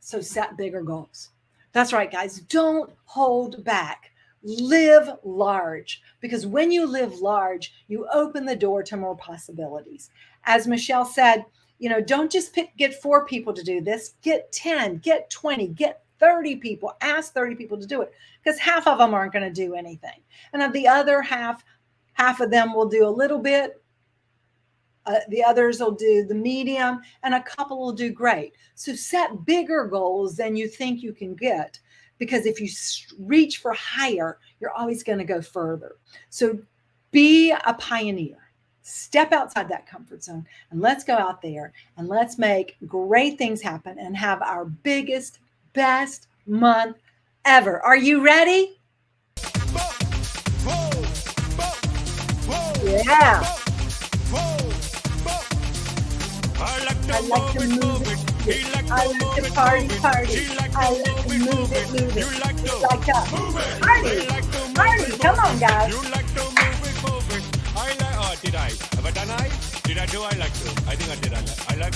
So set bigger goals. That's right, guys. Don't hold back. Live large, because when you live large, you open the door to more possibilities. As Michelle said, don't just get 4 people to do this. Get 10, get 20, get 30 people. Ask 30 people to do it, because half of them aren't going to do anything. And of the other half of them will do a little bit. The others will do the medium, and a couple will do great. So set bigger goals than you think you can get, because if you reach for higher, you're always going to go further. So be a pioneer. Step outside that comfort zone, and let's go out there and let's make great things happen and have our biggest, best month ever. Are you ready? Yeah. I like to move it. I like to party. I like to move it. It's like a party. Come on, guys. You like to move it. Did I? Have I done I? Did I do I like to? I think I did. I like